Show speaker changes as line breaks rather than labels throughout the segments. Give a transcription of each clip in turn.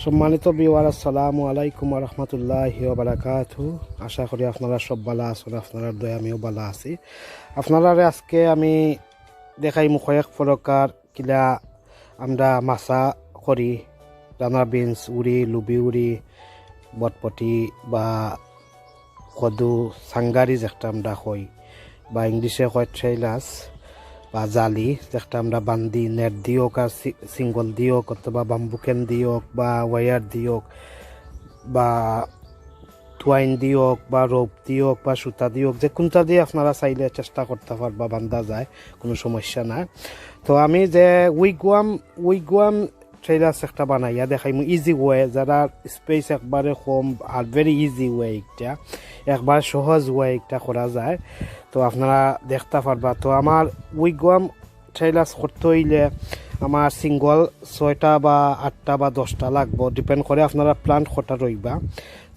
সম্মানিত ভিউয়ার, আসসালামু আলাইকুম ওয়া রাহমাতুল্লাহি ওয়া বারাকাতুহু। আশা করি আপনারা সব ভালো আছেন। আপনারা দয়া আমিও ভালো আছি। আপনারা আজকে আমি দেখাই কয়েক প্রকার কিলা আমরা মাছা করি, রানা বিনস উড়ি, লুবি উড়ি, বটপটি বা কদু সাঙ্গারি যেটা আমরা কই, বা ইংলিশে কয় ট্রেইলাস বা জালি, যেটা আমরা বান্দি নেট দিওক আর সিঙ্গল দিওক অথবা বাম্বুকেন দিওক বা ওয়ার দিওক বা টুয়াইন দিওক বা রোপ দিওক বা সুতা দিওক, যে কোনটা দিয়ে আপনারা চাইলে চেষ্টা করতে পারবা, বান্ধা যায়, কোনো সমস্যা নাই। তো আমি যে উইগুয়াম ট্রেইলার্স একটা বানাইয়া দেখাই ইজি ওয়ে, যারা স্পেস একবারে কম আর ভেরি ইজি ওয়ে, একটা একবার সহজ ওয়ে একটা করা যায়, তো আপনারা দেখতে পারবা। তো আমার উইগুয়াম ট্রেইলার্স করতে হইলে আমার সিঙ্গল 6টা বা 8টা বা 10টা লাগবো, ডিপেন্ড করে আপনারা প্লান্ট কটা রইবা।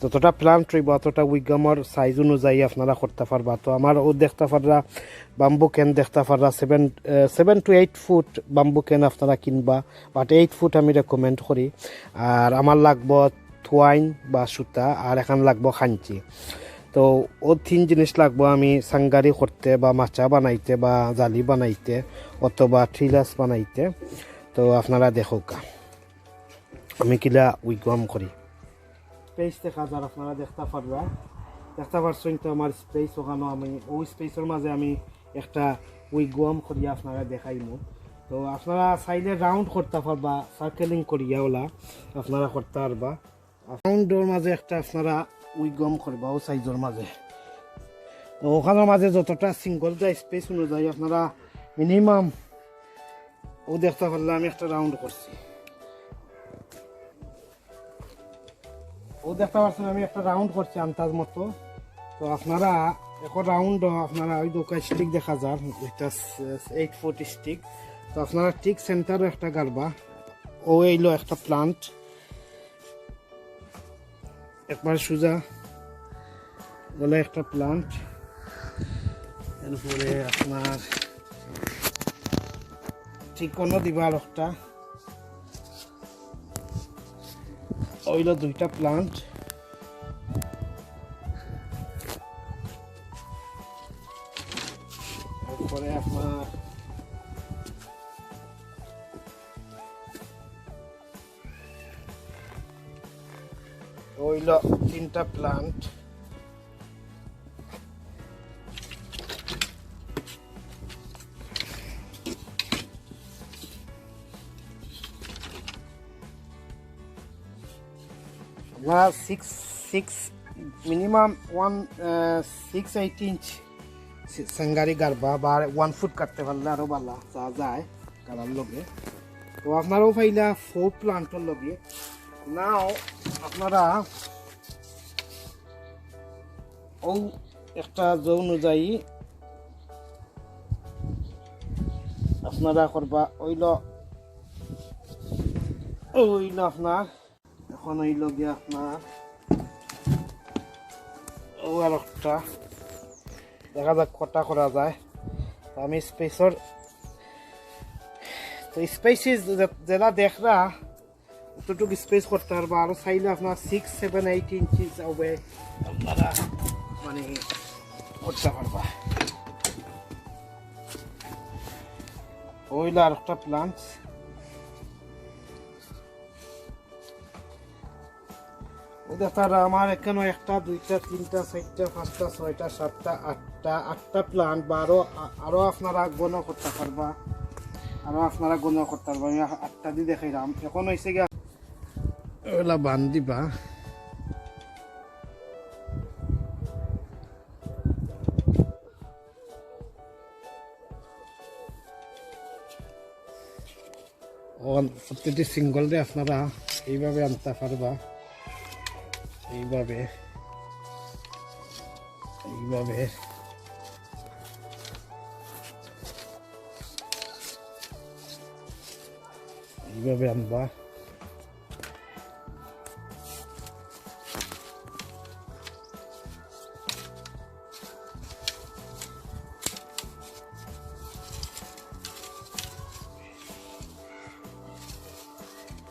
যতটা প্লান্ট রইব অতটা উইগামর সাইজ অনুযায়ী আপনারা করতে পারবা। তো আমার ও দেখতে পাররা বাম্বু ক্যান দেখতে পাররা 7 to 8 ফুট বাম্বু ক্যান আপনারা কিনবা, বাট 8 ফুট আমি রেকমেন্ড করি। আর আমার লাগবো থোয়াইন বা সুতা, আর এখন লাগবো খাঞ্চি। তো ও 3 জিনিস লাগবো আমি সাঙ্গারি করতে বা মাচা বানাইতে বা জালি বানাইতে অথবা ট্রিলাস বানাইতে। তো আপনারা দেখো আমি কিলা উইগাম করি। স্পেস দেখা যার আপনারা দেখতে পারছেন। তো আমার স্পেস ওখানে আমি ওই স্পেসের মাঝে আমি একটা উইগুয়াম করিয়া আপনারা দেখাইমু। তো আপনারা চাইলে রাউন্ড করতে পারবা, সার্কেলিং করিয়া ওলা আপনারা করতে পারবা। রাউন্ডের মাঝে একটা আপনারা উইগুয়াম করবা ও সাইজের মাঝে। তো ওখানের মাঝে যতটা সিঙ্গল যায় স্পেস অনুযায়ী আপনারা মিনিমাম ও দেখতে পারলে আমি একটা রাউন্ড করছি। ও দেখতে পাচ্ছেন আমি একটা রাউন্ড করছি আন্দাজ মতো। তো আপনারা এখন রাউন্ড আপনারা ওই দোকান স্টিক দেখা যান, এটা 8 ফুট স্টিক। তো আপনারা ঠিক সেন্টারও একটা গাড়বা। ও এইলো একটা প্লান্ট একবার সোজা বলে একটা প্লান্ট। এরপরে আপনার ঠিক কোনো দিবার একটা ওইলো 2টা প্লান্ট। তারপরে আপনার ওইলো 3টা প্লান্ট। আপনার 6 মিনিমাম 6-8 ইঞ্চ সাঙ্গারি গাড়বা, বা 1 ফুট কাটতে পারলে আরো ভালো যা যায় গাড়ার লগে। তো আপনারাও পাইলা 4 প্লান্টের লগে নাও আপনারা ও একটা জোন অনুযায়ী আপনারা করবা। ওইল আপনার এখন ওইল গিয়ে আপনার ও আর একটা দেখা যাক কটা করা যায়। আমি স্পেসর তো স্পেসিস যেটা দেখরা অতটুকু স্পেস করতে পারবা। আরো চাইলে আপনার 6-7-8 ইঞ্চি হবে আপনারা মানে করতে পারবা। ওইলা আর একটা প্লান্ট। আমার এখানে 1টা 2টা 3টা 4টা 5টা 6টা 7টা 8টা প্লান্ট, বা আরো আপনারা গণ করতে পারবা। আমি 8টা দিয়ে দেখাইলাম। এখন হয়েছে গিয়া ওগুলা বান দিবা। প্রতিটি সিঙ্গল দিয়ে আপনারা এইভাবে আনতে পারবা, এইভাবে এইভাবে এইভাবে আনবা।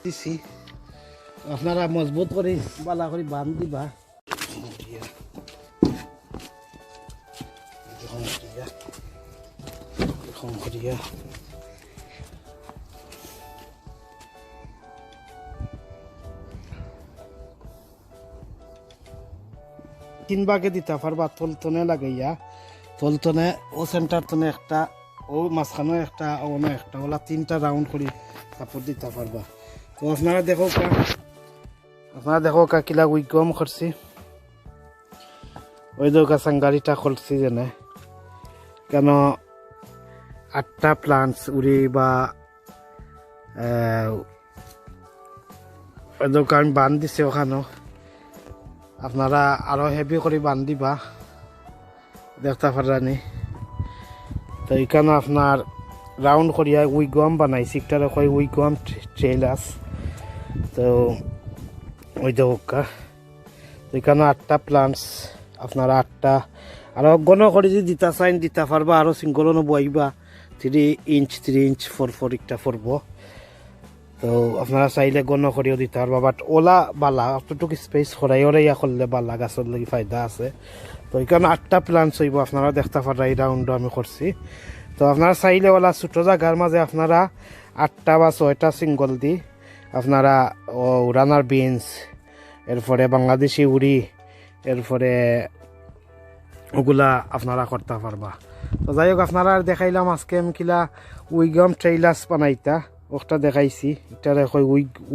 দিছি আপনারা মজবুত করে বালা করে বান দিবা তিন ভাগে দিতে পারবা তলতনে লাগাইয়া তলতনে ও সেন্টার তনে একটা ও মাঝখানে একটা ওনে একটা ওলা তিনটা রাউন্ড করে কাপড় দিতে পারবা তো আপনারা দেখো কিলা উইগম করছি ওই দোকা সাংগারিটা করছি যেনে কেন 8টা প্লান্টস উড়ি বা ওই দোকা আমি বান দিছি ওখানে আপনারা আরো হেভি করে বান দিবা দেখতে পারানি তো এখানে আপনার রাউন্ড করিয়া উইগম বানাইছি একটা কয় উইগম ট্রেলাস তো ওই দোকা এখানে 8টা প্লান্টস আপনারা 8টা আরো গণ করে যদি দিতে চাইন দিতে পারবা আরো সিঙ্গলও বইবা 3 ইঞ্চ 3 ইঞ্চ 4 একটা পড়ব তো আপনারা চাইলে গণ করিও দিতে পারবা বাট ওলা বালা অতটুকু স্পেস হরাইয়া করলে বালা গাছের লাগি ফায়দা আছে তো এখানে 8টা প্লান্টস হইব আপনারা দেখতে পারা এই রাউন্ড আমি করছি তো আপনারা চাইলে ওলা ছোট জায়গার মাঝে আপনারা 8টা বা 6টা সিঙ্গল দি আপনারা রানার বিনস এরপরে বাংলাদেশি উড়ি এরপরে ওগুলা আপনারা করতে পারবা তো যাই হোক আপনারা দেখাইলাম আজকে আমি কিলা উইগম ট্রেইলাস বানাইতা ওটা দেখাইছি এটার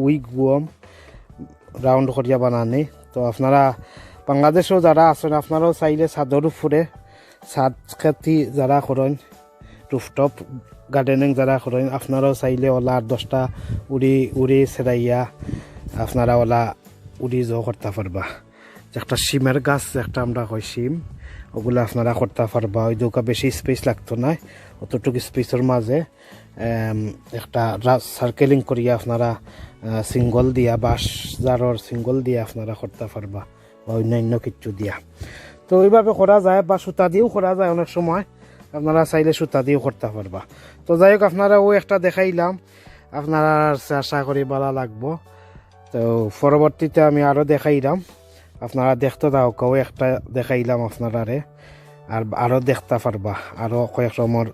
উইগম রাউন্ড করিয়া বানানি তো আপনারা বাংলাদেশেও যারা আছেন আপনারাও চাইলে ছাদর উপরে ছাদ খেতি যারা করেন রুফটপ গার্ডেনিং যারা করেন আপনারাও চাইলে ওলা 10টা উড়ি সেরাইয়া আপনারা ওলা উড়ি জো করতে পারবা একটা শিমের গাছ একটা আমরা কই শিম ওগুলো আপনারা করতে পারবা ওই দোকা বেশি স্পেস লাগতো না অতটুকু স্পেসের মাঝে একটা সার্কেলিং করিয়া আপনারা সিঙ্গল দিয়া বাঁশ জারর সিঙ্গল দিয়া আপনারা করতে পারবা বা অন্যান্য কিছু দিয়া তো ওইভাবে করা যায় বা সুতা দিয়েও করা যায় অনেক সময় আপনারা চাইলে সুতা দিয়েও করতে পারবা তো যাই হোক আপনারা ওই একটা দেখাইলাম আপনারা আশা করি ভালো লাগবো তো পরবর্তীতে আমি আরও দেখাইলাম আপনারা দেখতে দাও কেউ একটা দেখাইলাম আপনারারে আর আরও দেখতে পারবা আরও কয়েক সময়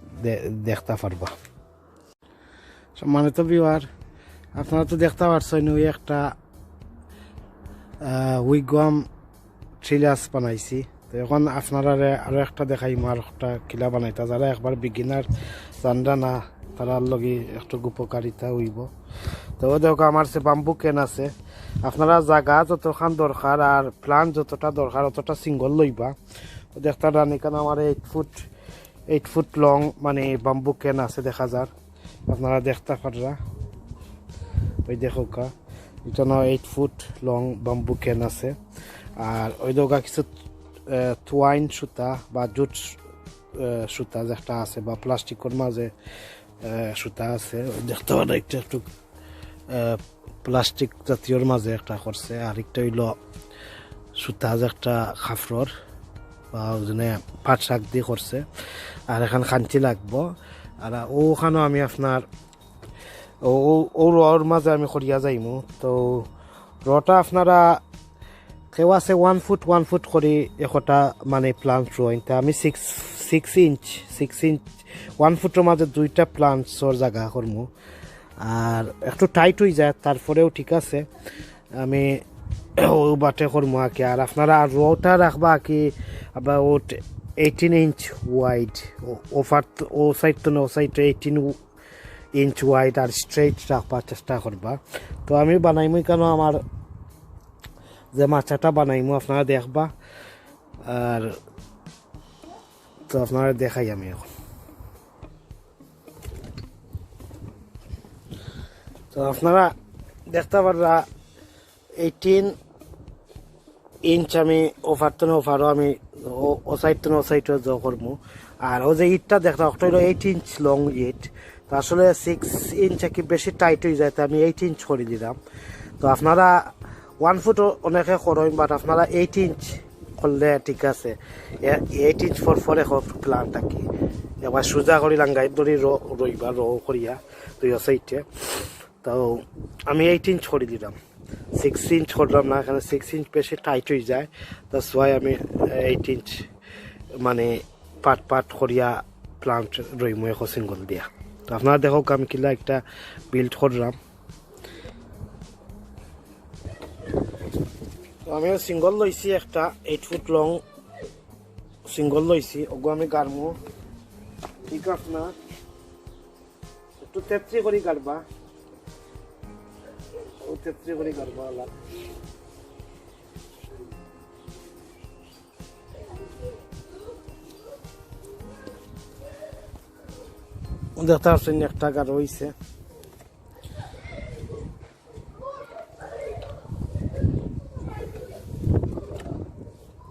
দেখতে পারবা সম্মানিত ভিউয়ার আপনারা তো দেখতে পারছেন ওই একটা উইগম ট্রেলাস বানাইছি তো এখন আপনারা আরও একটা দেখাইম আর একটা কিলা বানাইতা যারা একবার বিগিনার জানরা না তারার লগে একটু উপকারিতা হইব তো দেখো আমার সে বাম্বু কেন আছে আপনারা জায়গা যতখান দরকার আর প্লান্ট যতটা দরকার অতটা সিঙ্গল লইবা দেখতে রান এখানে আমার 8 ফুট লং মানে বাম্বু কেন আছে দেখা যার আপনারা দেখতে পাররা ওই দেখো কা এখানে 8 ফুট লং বাম্বু কেন আছে আর ওই দোকা কিছু তোয়াইন সুতা বা জুট সুতা যেটা আছে বা প্লাস্টিকের মাঝে সুতা আছে দেখতে পারা একটু প্লাস্টিক জাতীয়র মাঝে একটা করছে আর একটা হইল সুতা একটা খাফরর বা ওজনে পাট শাক দিয়ে করছে আর এখন খাঞ্চি লাগবো আর ওখানেও আমি আপনার ওর মাঝে আমি করিয়া যাইমু তো রটা আপনারা কেউ আছে 1 ফুট করে একটা মানে প্লান্ট রইন তা আমি 6 ইঞ্চ 1 ফুটের মাঝে 2টা প্লান্টসর জায়গা করমু আর একটু টাইট হয়ে যায় তারপরেও ঠিক আছে আমি ও বাটে করবো আর কি আর আপনারা রোটা রাখবা কি আবার ও 18 ইঞ্চ ওয়াইড ওভার ও সাইড তো না ও সাইড 18 ইঞ্চ ওয়াইড আর স্ট্রেট রাখবার চেষ্টা করবা তো আমি বানাইমু কেন আমার যে মাচাটা বানাইমু আপনারা দেখবা আর তো আপনারা দেখাই আমি এখন তো আপনারা দেখতে পাররা 18 ইঞ্চ আমি ওভার তো ওভারও আমি ও সাইড তো ও সাইড জ করবো আর ও যে ইটটা দেখতে ওটা হলো 8 ইঞ্চ লং ইট তো আসলে 6 ইঞ্চ কি বেশি টাইট হয়ে যায় তো আমি 8 ইঞ্চ করে দিলাম তো আপনারা 1 ফুট অনেকে করেন বাট আপনারা 8 ইঞ্চ করলে ঠিক আছে 8 ইঞ্চ ফর এখন প্লান্ট কি এবার সোজা করি লাঙ্গাই ধরি রইবা র করিয়া দুই সাইডে তো আমি 8 ইঞ্চ করে দিলাম 6 ইঞ্চ করলাম না, এখানে 6 ইঞ্চ বেশি টাইট হয়ে যায়, দ্যাটস ওয়াই আমি 8 ইঞ্চ মানে পাট পাট করিয়া প্লান্ট রইমু এখন সিঙ্গল দিয়া। তো আপনারা দেখো আমি কিলা একটা বিল্ড করলাম। তো আমিও সিঙ্গল লইছি, একটা 8 ফুট লং সিঙ্গল লইছি, ওগো আমি গাড়মু। ঠিক আছে না, একটু 33 করে গাড়বা, ও 33 করে গাড়বা ওলা। দেখতে পাচ্ছেন একটা গাড় হইছে।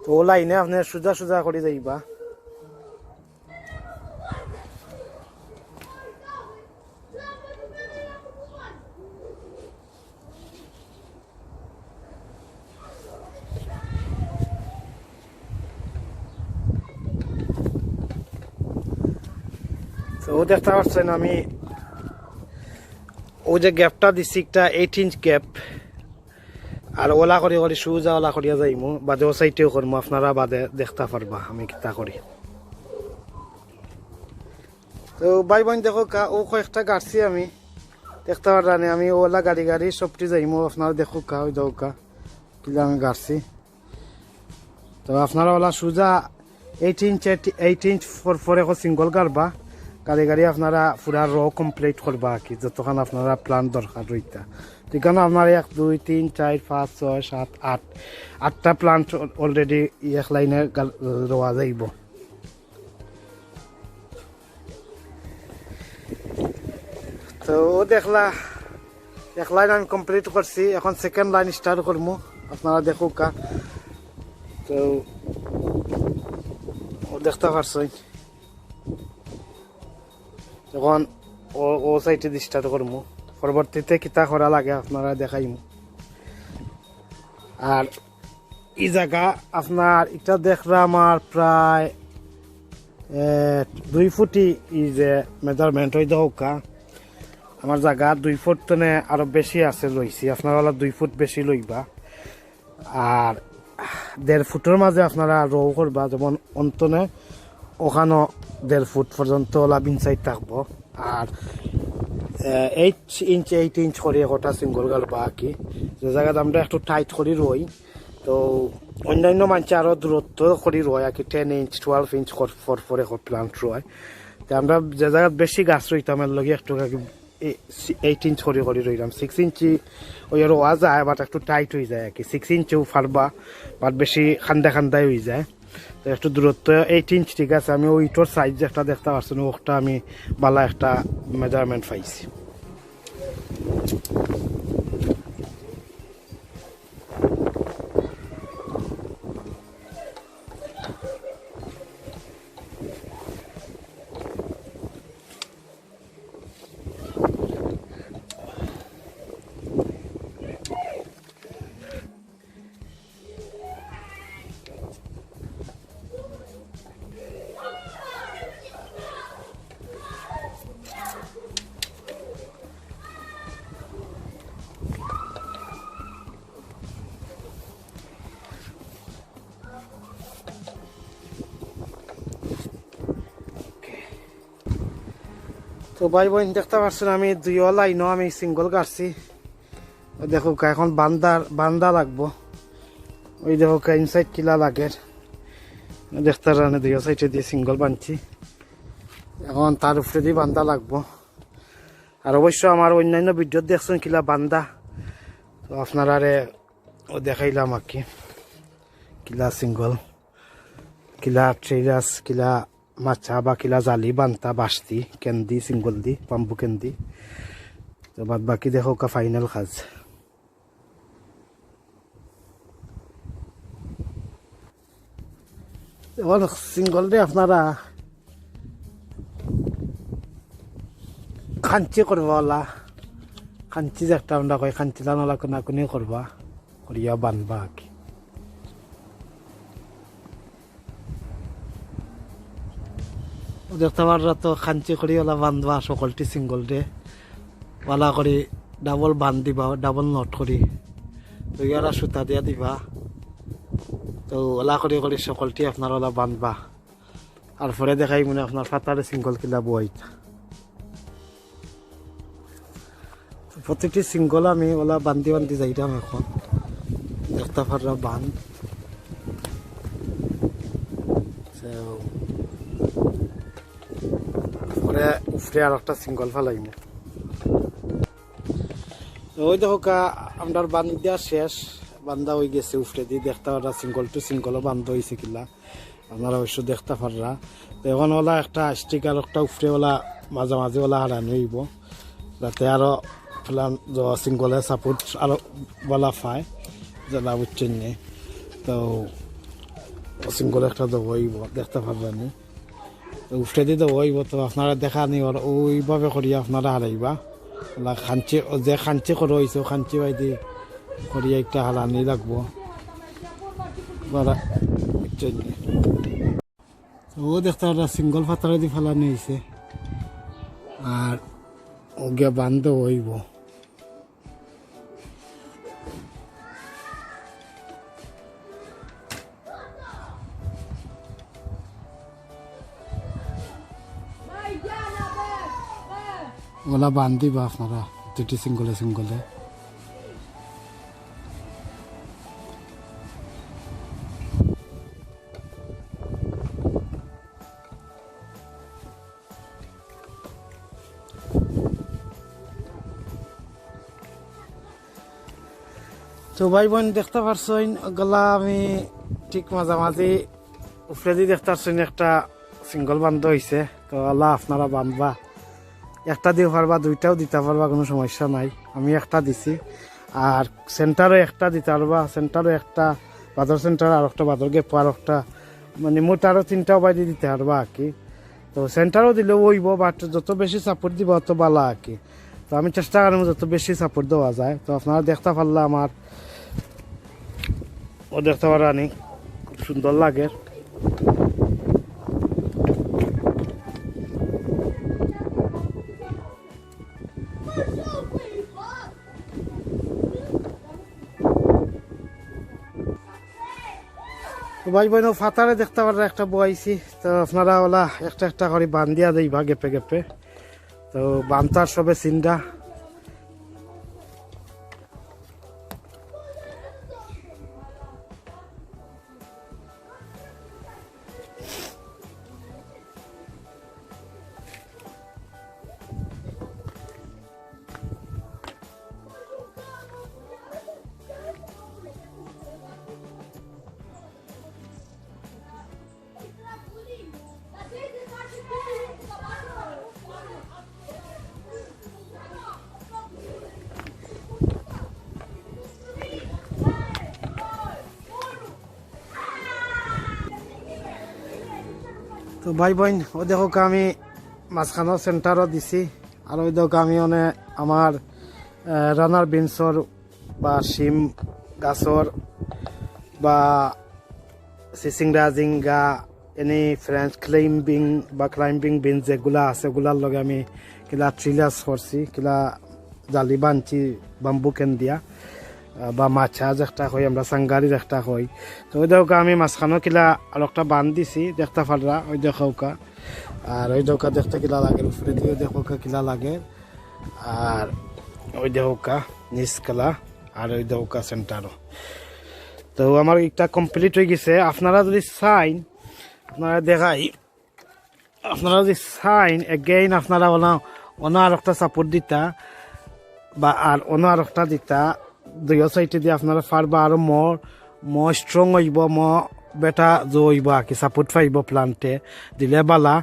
তো ও লাইনে আপনি সোজা সোজা করে যাইবা। তো ও দেখতে পাচ্ছেন আমি ও যে গ্যাপটা দিচ্ছি একটা 8 ইঞ্চ গ্যাপ, আর ওলা করে করে সোজা ওলা করিয়া যাইমু, বাদে ও সাইডেও করবো, আপনারা বাদে দেখতে পারবা আমি কিতা করি। তো ভাই বোন দেখো ও কয়েকটা গাড়ছি আমি দেখতে পারি, আমি ওলা গাড়ি গাড়ি সবটি যাইমু, আপনারা দেখো ওই দেখো কিলা আমি গাড়ছি। তো আপনারা ওলা সোজা 8 ইঞ্চ পরে সিঙ্গল গাড়বা, গাড়ি গাড়ি আপনারা পুরা র কমপ্লিট করবা আর কি, যতক্ষণ আপনারা প্ল্যান দরকার রইতা। ঠিকানা আপনার 1 2 3 4 5 6 7 8 8টা প্লান্ট অলরেডি এক লাইনে রোয়া যাইব। তো দেখলা এক লাইন আমি কমপ্লিট করছি, এখন সেকেন্ড লাইন স্টার্ট করবো, আপনারা দেখো তো দেখতে পারছেন এখন ও সাইডে স্টার্ট করবো, পরবর্তীতে কিতা করা লাগে আপনারা দেখাইমু। আর এই জায়গা আপনার এটা দেখরা আমার প্রায় 2 ফুটই এই যে মেজারমেন্ট হয়ে দৌকা, আমার জায়গা 2 ফুট তনে আরো বেশি আছে লইছি, আপনারা 2 ফুট বেশি লইবা। আর 1.5 ফুটের মাঝে আপনারা রো করবা, যেমন অন্তনে ওখানে 1.5 ফুট পর্যন্ত লাভিন সাইড থাকবো। আর 8 ইঞ্চ করে গোটা সিঙ্গল গাড়বা আর কি, যে জায়গাতে আমরা একটু টাইট করি রই। তো অন্যান্য মানুষ আরো দূরত্ব করি রয় আর কি, 10 ইঞ্চ 12 ইঞ্চ পরে প্লান্ট রয়। তো আমরা যে জায়গায় বেশি গাছ রইতাম এর লগে একটু 8 ইঞ্চ করে রইলাম। 6 ইঞ্চি ওই রোয়া যায়, বাট একটু টাইট হয়ে যায় আর কি, 6 ইঞ্চেও ফারবা বাট বেশি খান্দাই হয়ে যায়। তো একটু দূরত্ব 8 ইঞ্চ ঠিক আছে। আমি ওইটার সাইজ একটা দেখতে পাচ্ছি, ওটা আমি বালা একটা মেজারমেন্ট পাইছি। তো ভাই বোন দেখতে পাচ্ছেন আমি 2 লাইনও আমি সিঙ্গল গাড়ছি। দেখো এখন বান্দা লাগবো, ওই দেখো ইনসাইড কিলা লাগে দেখতে রানে 2 সাইডে দিয়ে সিঙ্গল বানছি, এখন তার উপরে দিয়ে বান্দা লাগবো। আর অবশ্য আমার অন্যান্য ভিডিও দেখছেন কিলা বান্দা, তো আপনারা ও দেখাইলাম আর কি কিলা সিঙ্গল, কিলা ট্রেরাস, কিলা মাছা বা কিলা জালি বান্তা বাসতি কেন্দি সিঙ্গল দি পাম্বু কেন্দি। তো বাদ বাকি দেখো ফাইনাল কাজ। এখন সিঙ্গল দিয়ে আপনারা খাঞ্চি করবা, ওলা খাঞ্চি যে একটা আমরা কই খাঞ্চি জানালা কোনা কোনি করবা, করিয়া বানবা আর কি। দেখতে পাররা তো খাঞ্চি করি ওলা বান্ধবা সকলটি সিঙ্গল ডে ওলা করে ডাবল বান দিবা, ডাবল নট করি তো ইয়ারা সুতা দিয়া দিবা। তো ওলা করে করে সকলটি আপনার ওলা বাঁধবা। আর পরে দেখাই মানে আপনার ফাতারে সিঙ্গল কিলা বইটা। প্রত্যেকটি সিঙ্গল আমি ওলা বান্ধি বান্ধি যাইতাম এখন দেখতে পাররা বান্ধ। পরে উফরে আর একটা সিঙ্গল ফালাইম। ওই দেখো আমার বান্ধ দেওয়া শেষ, বান্ধা হয়ে গেছে উফরে দিয়ে দেখতে পারা সিঙ্গল টু সিঙ্গলও বান্ধ হয়েছে কিলা আপনারা অবশ্য দেখতে পাররা। তো এখন ওলা একটা স্টিকার একটা উফরে ওলা মাঝে মাঝে ওলা হারানি হইব যাতে আরো সিঙ্গলে সাপোর্ট আরো বলা পায় যারা বুঝছেন নি। তো সিঙ্গলে একটা দেবো হইব দেখতে পারবানি, উফরে দিয়ে দেবো হইব। তো আপনারা দেখা নি ওইভাবে করিয়া আপনারা হারাইবা। খাঞ্চি যে খাঞ্চি করে হয়েছে খাঞ্চি বাইদি করিয়া একটা হারানি লাগবো বুঝছেন নি। ও দেখতে পারা সিঙ্গল ফাতারে দিয়ে ফালানি হয়েছে আর ওকে বান্ধ হইব। ওলা বান্ধিবা আপনারা দুটি সিঙ্গলে সিঙ্গলে। তো ভাই বোন দেখতে পারছেন গলা আমি ঠিক মাঝামাঝি উপরে দিয়ে দেখতে পারছেন একটা সিঙ্গল বান্ধ হয়েছে। তো আল্লাহ আপনারা বাঁধবা, একটা দিয়ে পারবা দুইটাও দিতে পারবা কোনো সমস্যা নাই। আমি একটা দিছি আর সেন্টারও একটা দিতে পারবা, সেন্টারও একটা বাদর সেন্টার আর একটা বাদর গেপ আর একটা মানে মোট আরও তিনটাও বাইরে দিতে পারবা আর কি। তো সেন্টারও দিলেও ওইব বাট যত বেশি সাপোর্ট দিব অত ভালো আর কি। তো আমি চেষ্টা করবো যত বেশি সাপোর্ট দেওয়া যায়। তো আপনারা দেখতে পারলে আমার ও দেখতে পারানি খুব সুন্দর লাগে। ভাই বোন ফাতারে দেখতে পারা একটা বইছি। তো আপনারা ওলা একটা একটা করে বান্ধিয়া দেইবা গেপে গেপে। তো বান্ধার সবে চিন্তা তো ভাই বোন ও দেখো আমি মাঝখানো সেন্টারও দিছি। আর ওই দেখো আমি আমার রানার বিনসর বা শিম গাছর বা সিসিংরা জিঙ্গা এনি ফ্রেঞ্চ ক্লাইম্বিং বিন যেগুলা আছে ওগুলার লগে আমি কিলা ট্রিলাস করছি, কিলা জালি বানছি বাম্বু কেন দিয়া বা মাছাজ একটা হয় আমরা সাঙ্গারির একটা হয়। তো ওই দেখো আমি মাঝখানো কিলা আর একটা বান দিছি দেখতে পাররা ওই দেখোকা। আর ওই দেখোকা দেখতে কিলা লাগে উপরে দিয়ে দেখোকা কিলা লাগে। আর ওই দেখোকা নিচ কালা আর ওই দেখোকা সেন্টারও। তো আমার একটা কমপ্লিট হয়ে গেছে। আপনারা যদি চাইন আপনারা দেখাই, আপনারা যদি চাইন এগেইন আপনারা অন্য আর একটা সাপোর্ট দিতা বা আর অন্য আর একটা দিতা দুইও সাইডে দিয়ে আপনারা পারবা আরো ম স্ট্রং হইব, বেটা জইব আর কি সাপোর্ট পাইব প্লান্টে দিলে বালা।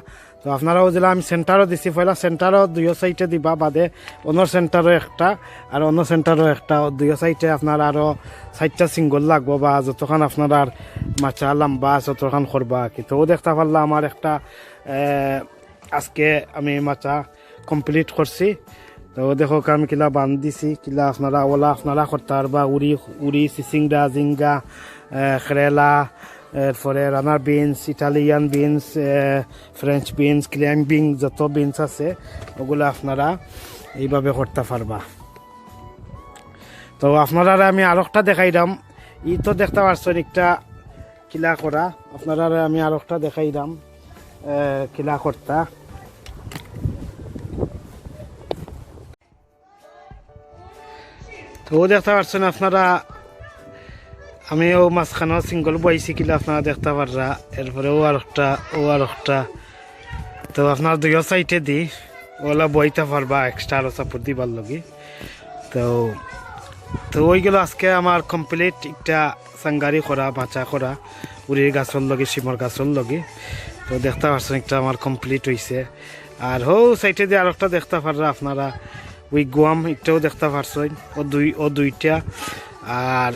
তো আপনারাও দিলে আমি সেন্টারও দিছি পয়লা সেন্টারও দুইও সাইডে দিবা বাদে অন্য সেন্টারও একটা আর অন্য সেন্টারও একটা দুইও সাইডে আপনার আরো 4টা সিঙ্গল লাগবো বা যতক্ষণ আপনার আর মাছা লম্বা যতক্ষণ করবা আর কি। তো দেখতে পারলা আমার একটা আজকে আমি মাছা কমপ্লিট করছি। তো দেখো আমি কিলা বান্ধ দিছি কিলা আপনারা ওলা আপনারা করতে পারবা উড়ি সিসিংরা জিঙ্গা খেরেলা এরপরে runner beans Italian beans French beans climbing যত বিনস আছে ওগুলো আপনারা এইভাবে করতে পারবা। তো আপনারা আমি আর একটা দেখাই দাম ই তো দেখতে পারছেন একটা কিলা করা আপনারা আমি আর একটা দেখাই দাম কিলা করতা তো দেখতে পারছেন আপনারা আমি ও মাঝখানে সিঙ্গল বইছি কিলা আপনারা দেখতে পাররা এরপরে ও আর একটা তো আপনার দুইও সাইডে দি ওলা বইতে পারবা এক্সট্রা আরো সাপোর্ট দিবার লগে তো তো ওইগুলো আজকে আমার কমপ্লিট একটা সাঙ্গারি করা বাঁচা করা উড়ির গাছর লগে শিমর গাছর লগে তো দেখতে পারছেন একটা আমার কমপ্লিট হয়েছে আর হো সাইডে দিয়ে আর একটা দেখতে পাররা আপনারা ওই গোয়াম একটাও দেখতে পারছেন ও দুইটা আর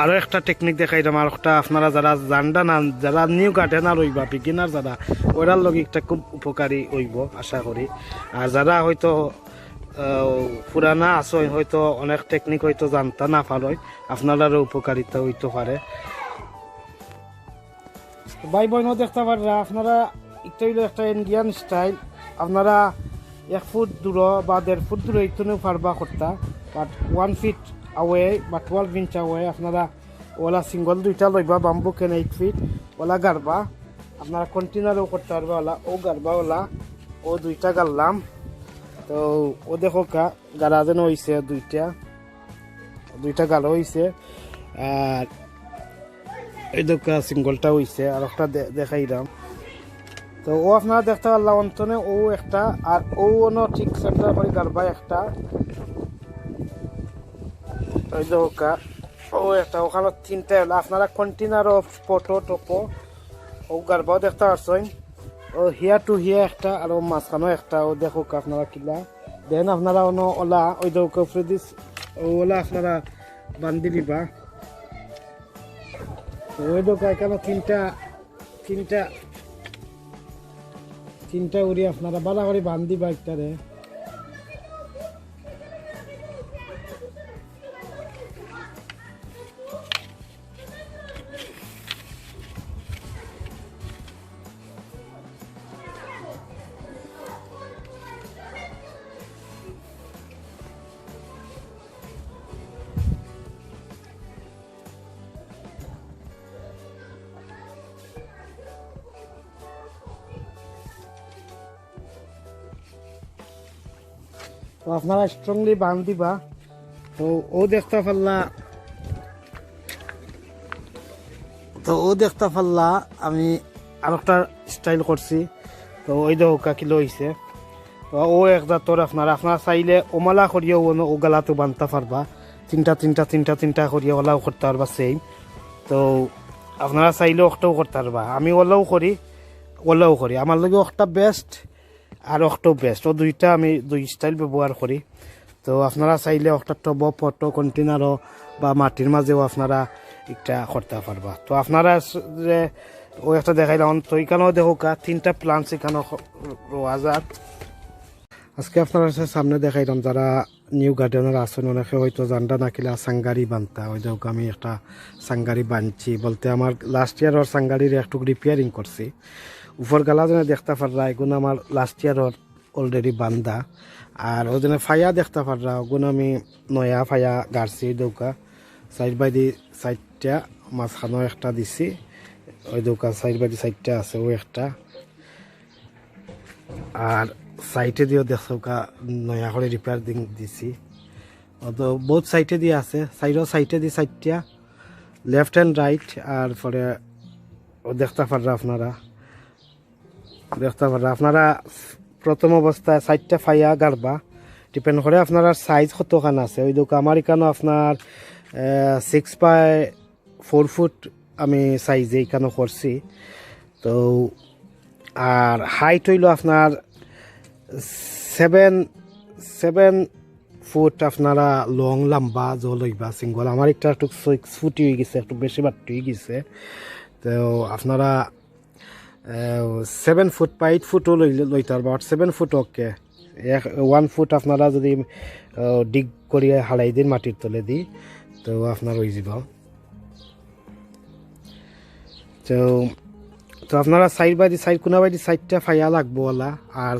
আরো একটা টেকনিক দেখাইলাম আর একটা আপনারা যারা জানডা না যারা নিউ গার্ডেনার হইবা বিগিনার যারা ওরার লগে একটা খুব উপকারী হইব আশা করি আর যারা হয়তো পুরানা আছে হয়তো অনেক টেকনিক হয়তো জানতা না পারে আপনারারও উপকারিতা হইতে পারে ভাই বোনও দেখতে পাররা আপনারা এটা হইলো একটা ইন্ডিয়ান স্টাইল আপনারা 1 ফুট দূর বা 1.5 ফুট দূরে ইতনেও পারবা করতা বাট 1 ফিট away বা 12 ইঞ্চ away আপনারা ওলা সিঙ্গল দুইটা লইবা বাম্বু কেন 8 ফিট ওলা গাড়বা আপনারা কন্টেনারও করতে পারবা ওলা ও গাড়বা ওলা ও দুইটা গাড়লাম তো ও দেখো গাড়া যেন হয়েছে দুইটা গাড়ো হয়েছে আর এই দোকা সিঙ্গলটা হয়েছে আর একটা দেখাই দাম তো ও আপনারা দেখতে পারলাম অন্তনে ও একটা আর ও ঠিক সেন্টার করে গাড়বা একটা ওই দোকা ও একটা ওখানে তিনটা হলো আপনারা কন্টেনার অফ ফটো টপো ও গাড়বাও দেখতে পারছেন ও হিয়ার টু হিয়ার একটা আর ও মাঝখানেও একটা ও দেখো আপনারা কিলা দেন আপনারা ওলা ওই দোকা ফ্রিদিস ওলা আপনারা বান্ধি দিবা ওই দোকা এখানে তিনটা উড়ি আপনারা বালা করে বান্ধিবা একটারে তো আপনারা স্ট্রংলি বাঁধ দিবা তো ও দেখতে পারলা আমি আর একটা স্টাইল করছি তো ওই দেখা কিলো হয়েছে তো ও একটা তোর আপনারা চাইলে ওমালা করিও ও গালাতো বানতে পারবা তিনটা করিয়া ওলাও করতে পারবা সেম তো আপনারা চাইলে একটাও করতে পারবা আমি ওলাও করি আমার লগে একটা বেস্ট আর একটা বেস্ট ও দুইটা আমি দুই স্টাইল ব্যবহার করি তো আপনারা চাইলে একটা টব ফটো কন্টেনারও বা মাটির মাঝেও আপনারা একটা করতে পারবা তো আপনারা যে ও একটা দেখাইলাম তো এখানেও দেখো তিনটা প্লান্টস এখানে রোয়া যাক আজকে আপনারা সামনে দেখাইলাম যারা নিউ গার্ডেনার আছেন অনেকে হয়তো জানডা নাকিলা সাঙ্গারি বানতা ওই দেখো আমি একটা সাঙ্গারি বানছি বলতে আমার লাস্ট ইয়ার ওর সাঙ্গারির একটু রিপেয়ারিং করছি উপর গালা যেন দেখতে পাররা এগুলো আমার লাস্ট ইয়ার অলরেডি বান্ধা আর ও যেন ফায়া দেখতে পাররা ওগুলো আমি নয়া ফায়া গাড়ছি দৌকা সাইড বাই দি সাইডটা মাঝখানেও একটা দিছি ওই দৌকা সাইড বাই দি সাইডটা আছে ও একটা আর সাইডে দিয়েও দেখছো নয়া করে রিপেয়ার দিছি তো বহুত সাইডে দিয়ে আছে সাইডে দিয়ে সাইডটা লেফট অ্যান্ড রাইট আর পরে ও দেখতে পাররা আপনারা প্রথম অবস্থায় 4টা ফাইয়া গাড়বা ডিপেন্ড করে আপনার সাইজ কতখান আছে ওই দোকা আমার এখানে আপনার 6 বাই 4 ফুট আমি সাইজে এখানে করছি তো আর হাইট হইল আপনার 7 ফুট আপনারা লং লম্বা জল হইবা সিঙ্গল আমার একটা একটু 6 ফুটই হয়ে গেছে একটু বেশি বাড়তি হয়ে গেছে তো আপনারা 7 ফুট বা 8 ফুটও লইতে পারবা 7 ফুট ওকে 1 ফুট আপনারা যদি ডিগ করিয়া হালাই দিন মাটির তলে দি তো আপনার হয়ে যাব তো আপনারা সাইড বাই সাইড কোনা বাই সাইডটা ফাইয়া লাগবো ওলা আর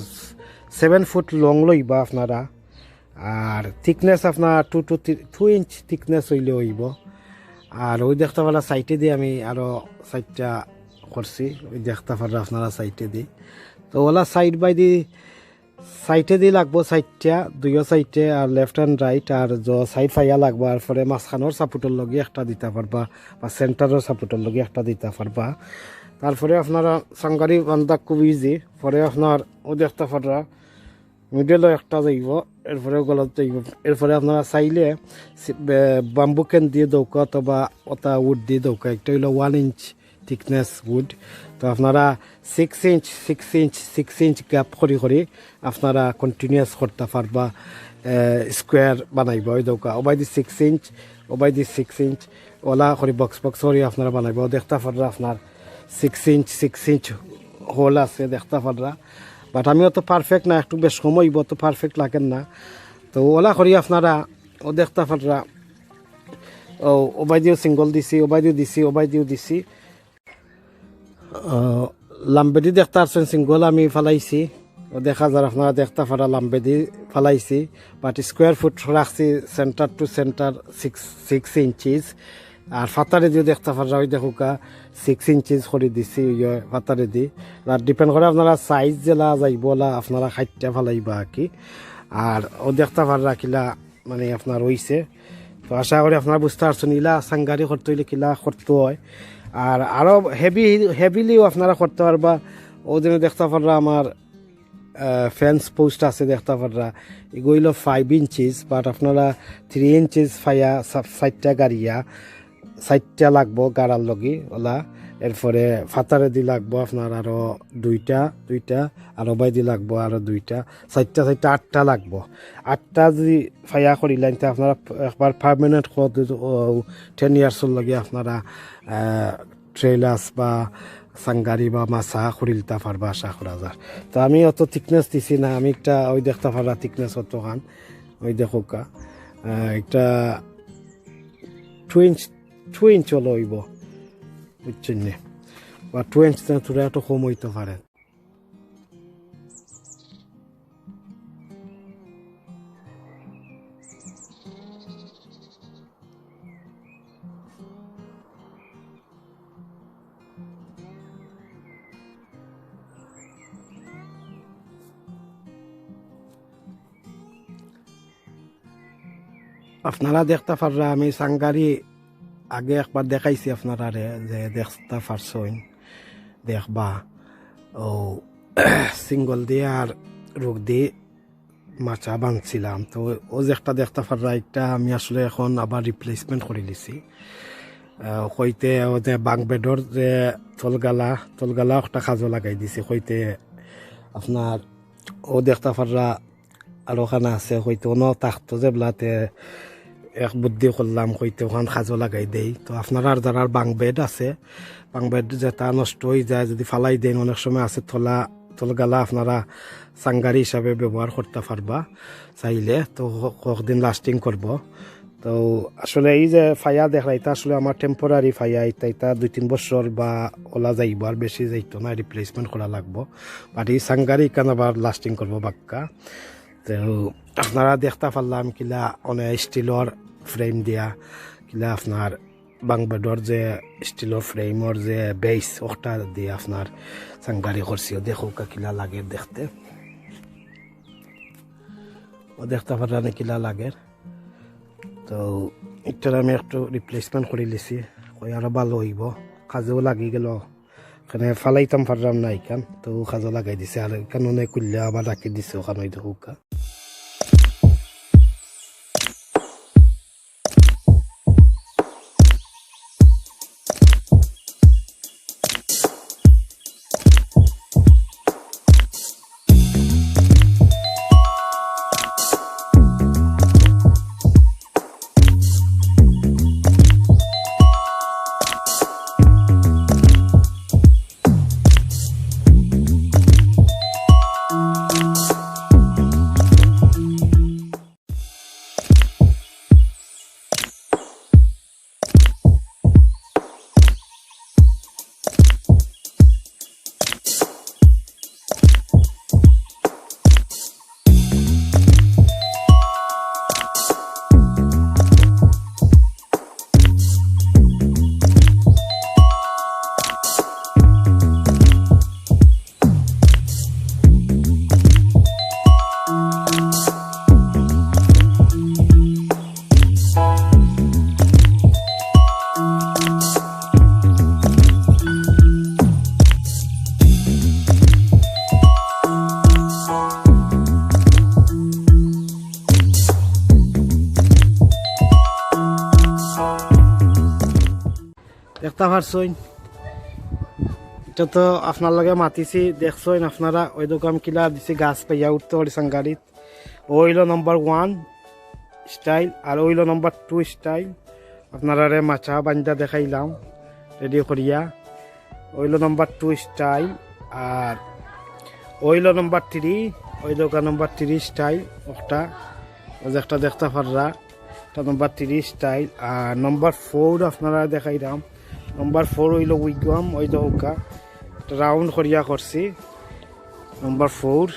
7 ফুট লং লইবা আপনারা আর থিকনেস আপনার 2 ইঞ্চ থিকনেস হইলে হইব। আর ওই দেখতে পারা সাইটে দিয়ে আমি আরও সাইডটা করছি, ওই দেখতে পারা আপনারা সাইটে দিই। তো ওলা সাইড বাই দি সাইটে দিয়ে লাগবো সাইডটা, দুইও সাইডে, আর লেফট হ্যান্ড রাইট, আর সাইড ফাইয়া লাগবো। আর পরে মাঝখানোর সাপোর্টের লগে একটা দিতে পারবা, বা সেন্টারের সাপোর্টের লগে একটা দিতে পারবা। তারপরে আপনারা সাংগারি বান্ধা খুব ইজি। পরে আপনার ও দেখতে পারা মিডেলও একটা যাইব, এরপরে গলত যাইব। এরপরে আপনারা চাইলে বাম্বু ক্যান দিয়ে দৌকা অথবা ওটা উড দিয়ে দৌকা। একটা হইলো 1 ইঞ্চ থিকনেস উড। তো আপনারা 6 ইঞ্চ গ্যাপ করে আপনারা কন্টিনিউয়াস করতে পারবা, স্কোয়ার বানাইব। ওই দৌকা ওবাই দি 6 ইঞ্চ, ওবাই দি 6 ইঞ্চ ওলা করে বক্স করে আপনারা বানাইব। দেখতে পাররা আপনার 6 ইঞ্চ হোল আছে, দেখতে পাররা। বাট আমি অত পারফেক্ট না, একটু বেশ সময় অত পারফেক্ট লাগেন না। তো ওলা করি আপনারা ও দেখতে পাররা। ও ওবাই দিয়েও সিঙ্গল দিছি, ওবাই দিয়েও দিছি, ওবাই দিয়েও দিছি। লাম্বেদি দেখতে পারছেন সিঙ্গল আমি ফালাইছি, ও দেখা যায় আপনারা দেখতে পারা লাম্বেদি ফালাইছি। বাট স্কোয়ার ফুট রাখছি সেন্টার টু সেন্টার 6 ইঞ্চিস। আর ফাতারে দিয়ে দেখতে পারা ওই দেখুকা 6 ইঞ্চিস করে দিছি ফাতারে দি। আর ডিপেন্ড করে আপনারা সাইজ জেলা যাইবলা আপনারা খাইটা ফালাইবা কি। আর ও দেখতে পারা কিলা মানে আপনার হইছে। তো আশা করি আপনারা বুঝতে পারছেন ইলা সাংগারি করতে হইলে কিলা করতে হয়। আর আরও হেভিলিও আপনারা করতে পারবা। ওদিন দেখতে পাররা আমার ফ্যান্স পোস্ট আছে, দেখতে পাররা এগুলো 5 ইঞ্চিস। বাট আপনারা 3 ইঞ্চিস ফাইয়া সাইডটা গাড়িয়া সাইডটা লাগবো গাড়ার লগি ওলা। এরপরে ফাতারে দি লাগবো আপনার আরও দুইটা, আর ওবাই দি লাগবো আরও দুইটা, চারটা 8টা লাগবো। 8টা যদি ফাইয়া করিলেন তো আপনারা একবার পারমানেন্ট 10 ইয়ার্সের লগে আপনারা ট্রেলার্স বা সাংগারি বা মাছা করিলতে পারবা আশা করা যায়। তো আমি অত থিকনেস দিছি না, আমি একটা ওই দেখতে পারা থিকনেস অত খান ওই দেখোকা একটা 2 ইঞ্চ হলো হইব, বুঝছেন না? বা 2 ইঞ্চ তোরা একটু কম হইতে পারে। আপনারা দেখতে পাররা আমি সাংগারি আগে একবার দেখাইছি আপনারা যে দেখতে পারছেন দেখবা। ও সিঙ্গল দিয়ে আর রোগ দিয়ে মাছা বাঁধছিলাম। তো ও যে একটা দেখতে পাররা একটা আমি আসলে এখন আবার রিপ্লেসমেন্ট করে দিছি। হইতে ও যে বাং বেডর যে তলগালা একটা খাজো লাগাই দিছি। হইতে আপনার ও দেখতে পাররা আর ওখানে আছে হইতে অন্য তাকতো যে বেলাতে এক বুদ্ধি করলাম হইতে ওখান খাজো লাগাই দেই। তো আপনারা যারা বাং বেড আছে, বাং বেড যেটা নষ্ট হয়ে যায় যদি ফালাই দেন, অনেক সময় আছে তলগালা আপনারা সাংগারি হিসাবে ব্যবহার করতে পারবা চাইলে। তো কয়েকদিন লাস্টিং করব। তো আসলে এই যে ফাইয়া দেখা এটা আসলে আমার টেম্পোরারি ফাইয়া, এটা 2-3 বছর বা ওলা যাইব, আর বেশি যাইতো না, রিপ্লেসমেন্ট করা লাগবো। বাট এই সাংগারি কেন আবার লাস্টিং করবো বাক্কা। তো আপনারা দেখতে পারলাম কিলা অনেক স্টিলর ফ্রেম দিয়া কিলা আপনার বাংবেডর যে স্টিলর ফ্রেমর যে বেস ওটা দিয়ে আপনার সাংগারি করছিও। দেখো কিলা লাগে দেখতে, ও দেখতে পারলাম কিলা লাগে। তো এটা আমি একটু রিপ্লেসমেন্ট করে লিছি, কই আরো ভালো হইব। কাজেও লাগি গেল, এখানে ফালাইতাম পারলাম না এখান, তো কাজও লাগাই দিছে। আর এখানে অনেক কুল্লা আবার রাখি দিছে ওখানে দেখো। দেখতে পারছইন এটা তো আপনার লগে মাতিছি দেখছইন আপনারা ওই দোকান কিলা দিছি গাছ পাইয়া উঠতে পারিছেন গাড়িত ওইল নম্বর 1 স্টাইল আর ওইল নম্বর 2 স্টাইল আপনারা মাছা বান্ধা দেখাইলাম রেডি করিয়া ওইল নম্বর 2 স্টাইল আর ওইল নম্বর 3 ওই দোকান নম্বর 3 স্টাইল একটা ওই যে একটা দেখতে পাররা এটা নম্বর 3 স্টাইল আর নম্বর 4 আপনারা দেখাইলাম নম্বর 4 হইল উইগম ওই দোকা রাউন্ড করিয়া করছি নম্বর 4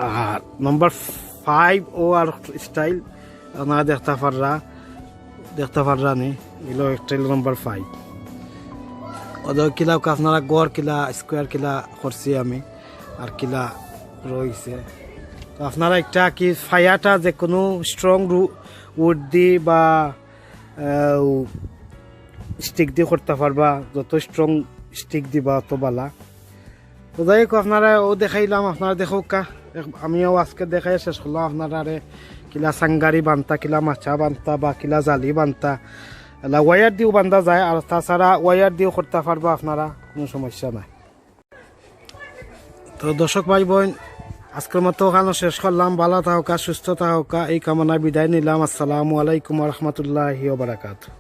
আর নম্বর 5 ও আর স্টাইল আপনারা দেখতে পাররা নি এলো স্টাইল নম্বর 5 ওদের কিলা আপনারা গড় কিলা স্কোয়ার কিলা করছি আমি আর কিলা রয়েছে তো আপনারা একটা কি ফায়ারটা যে কোনো স্ট্রং উড দি বা স্টিক দিয়ে করতে পারবা যত স্ট্রং স্টিক দিবা অত বালা তো যাই হোক আপনারা ও দেখাইলাম আপনারা দেখো কা আমিও আজকে দেখাই শেষ করলাম আপনারা কিলা সাঙ্গারি বান্তা কিলা মাছা বান্তা বা কিলা জালি বান্তা ওয়ার দিয়েও বান্ধা যায় আর তাছাড়া ওয়ার দিয়েও করতে পারবা আপনারা কোনো সমস্যা নাই তো দর্শক ভাই বোন আজকের মতো ওখানে শেষ করলাম ভালো থাকা সুস্থ থাকা এই কামনা বিদায় নিলাম আসসালামু আলাইকুম রহমতুল্লাহি ওয়া বারাকাতুহু।